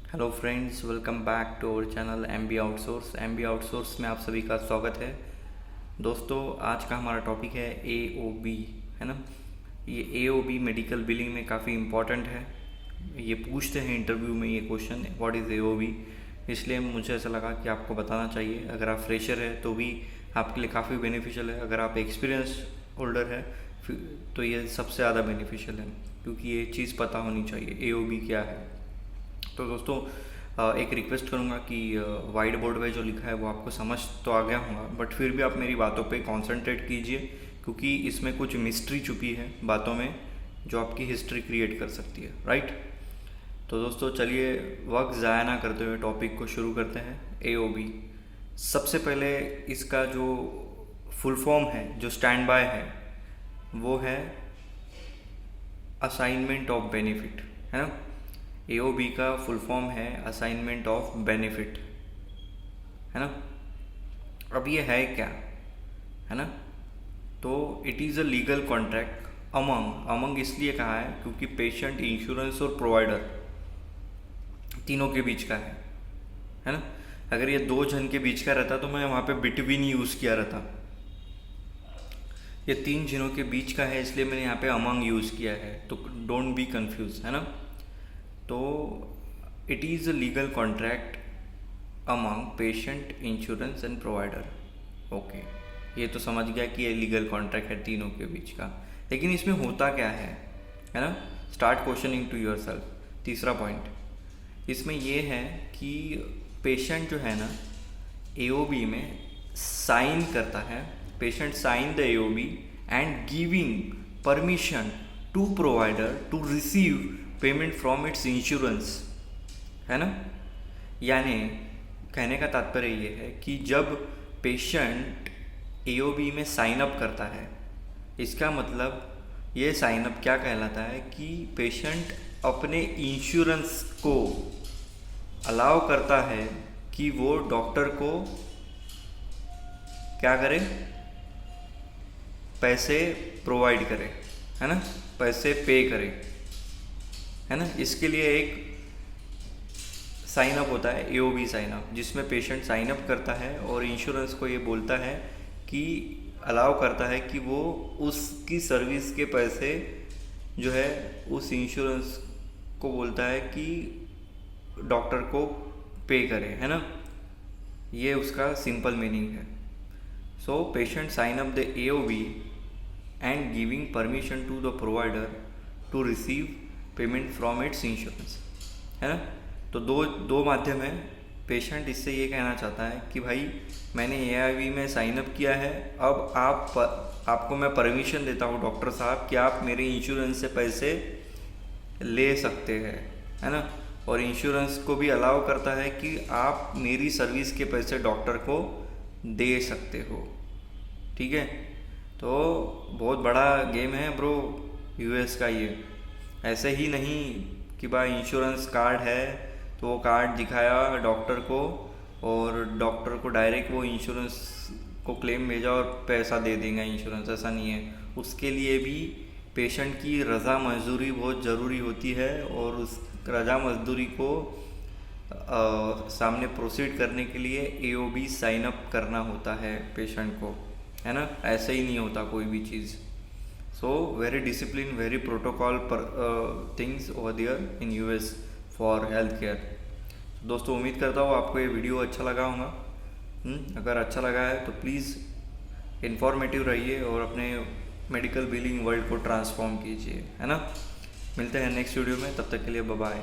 Hello friends, welcome back to our channel M B outsource में आप सभी का स्वागत है। दोस्तों, आज का हमारा टॉपिक है AOB, है ना। ये AOB मेडिकल बिलिंग में काफ़ी इम्पॉर्टेंट है। ये पूछते हैं इंटरव्यू में ये क्वेश्चन, व्हाट इज़ AOB। इसलिए मुझे ऐसा लगा कि आपको बताना चाहिए। अगर आप फ्रेशर है तो भी आपके लिए काफ़ी बेनिफिशियल है। अगर आप एक्सपीरियंस होल्डर है तो ये सबसे ज़्यादा बेनिफिशियल है, क्योंकि ये चीज़ पता होनी चाहिए AOB क्या है। तो दोस्तों, एक रिक्वेस्ट करूँगा कि वाइट बोर्ड पे जो लिखा है वो आपको समझ तो आ गया होगा, बट फिर भी आप मेरी बातों पे कंसंट्रेट कीजिए, क्योंकि इसमें कुछ मिस्ट्री छुपी है बातों में जो आपकी हिस्ट्री क्रिएट कर सकती है, राइट। तो दोस्तों, चलिए वक्त ज़ाया ना करते हुए टॉपिक को शुरू करते हैं। AOB, सबसे पहले इसका जो फुल फॉर्म है, जो स्टैंड बाय है, वो है असाइनमेंट ऑफ बेनिफिट, है ना। AOB का फुल फॉर्म है असाइनमेंट ऑफ बेनिफिट, है ना। अब ये है क्या, है ना। तो it is a legal contract among इसलिए कहा है क्योंकि पेशेंट, इंश्योरेंस और प्रोवाइडर तीनों के बीच का है ना। अगर ये दो जन के बीच का रहता तो मैं वहाँ पे बिटवीन यूज़ किया रहता। ये तीन जनों के बीच का है, इसलिए मैंने यहाँ पे अमंग यूज़ किया है, तो डोंट बी कंफ्यूज, है ना। तो it is a legal contract among patient, insurance and provider. Okay, ये तो समझ गया कि ये लीगल कॉन्ट्रैक्ट है तीनों के बीच का। लेकिन इसमें होता क्या है ना। Start questioning to yourself. तीसरा पॉइंट इसमें ये है कि पेशेंट जो है ना, AOB में साइन करता है। Patient sign the AOB and giving permission to provider to receive payment from its insurance, है ना। यानी कहने का तात्पर्य ये है कि जब पेशेंट AOB में साइन अप करता है, इसका मतलब ये साइन अप क्या कहलाता है कि पेशेंट अपने इंश्योरेंस को अलाउ करता है कि वो डॉक्टर को क्या करे, पैसे प्रोवाइड करे, है ना, पैसे पे करे, है ना। इसके लिए एक साइन अप होता है, AOB साइन अप, जिसमें पेशेंट साइन अप करता है और इंश्योरेंस को ये बोलता है कि अलाउ करता है कि वो उसकी सर्विस के पैसे जो है उस इंश्योरेंस को बोलता है कि डॉक्टर को पे करे, है ना। ये उसका सिंपल मीनिंग है। So patient sign up the AOB and giving permission to the provider to receive payment from its insurance, है ना। तो दो माध्यम है। पेशेंट इससे ये कहना चाहता है कि भाई मैंने AOB में साइन अप किया है, अब आपको मैं परमिशन देता हूँ डॉक्टर साहब कि आप मेरे इंश्योरेंस से पैसे ले सकते हैं, है ना। और इंश्योरेंस को भी अलाउ करता है कि आप मेरी सर्विस के पैसे डॉक्टर को दे सकते हो, ठीक है। तो बहुत बड़ा गेम है ब्रो US का ये। ऐसे ही नहीं कि भाई इंश्योरेंस कार्ड है तो वो कार्ड दिखाया डॉक्टर को और डॉक्टर को डायरेक्ट वो इंश्योरेंस को क्लेम भेजा और पैसा दे देंगे इंश्योरेंस, ऐसा नहीं है। उसके लिए भी पेशेंट की रज़ा मंजूरी बहुत ज़रूरी होती है, और उस रज़ा मंजूरी को सामने प्रोसीड करने के लिए AOB साइन अप करना होता है पेशेंट को, है ना। ऐसे ही नहीं होता कोई भी चीज़। So very discipline, very protocol पर things over there in US for health care. दोस्तों, उम्मीद करता हूँ आपको ये वीडियो अच्छा लगा होगा। अगर अच्छा लगा है तो प्लीज़ इन्फॉर्मेटिव रहिए और अपने मेडिकल बिलिंग वर्ल्ड को ट्रांसफॉर्म कीजिए, है ना। मिलते हैं नेक्स्ट वीडियो में, तब तक के लिए बाय बाय।